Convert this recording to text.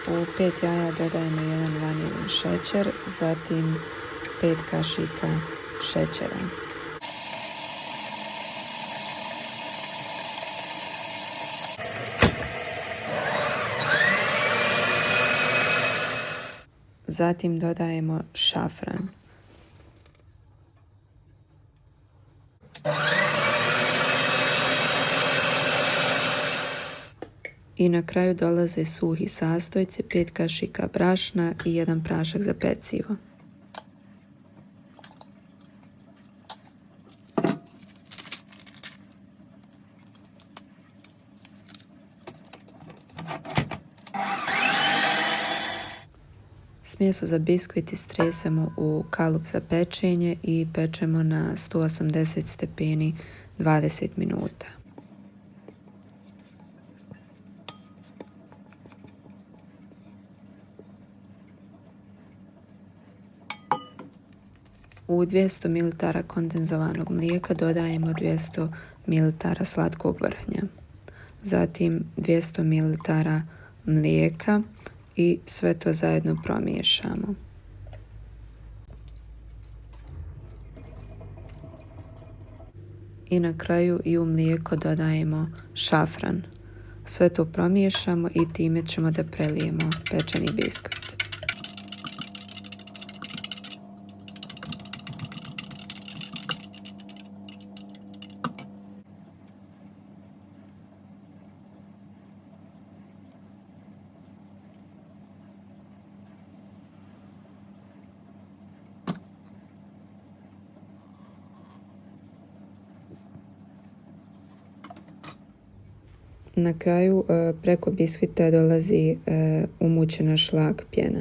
U 5 jaja dodajemo 1 vanilin šećer, zatim 5 kašika šećera. Zatim dodajemo šafran. I na kraju dolaze suhi sastojci, 5 kašika brašna i 1 prašak za pecivo. Smjesu za biskvit istresemo u kalup za pečenje i pečemo na 180 stepeni 20 minuta. U 200 ml kondenzovanog mlijeka dodajemo 200 ml slatkog vrhnja, zatim 200 ml mlijeka i sve to zajedno promiješamo. I na kraju i u mlijeko dodajemo šafran. Sve to promiješamo i time ćemo da prelijemo pečeni biskvit. Na kraju preko biskvita dolazi umućena šlag pjena.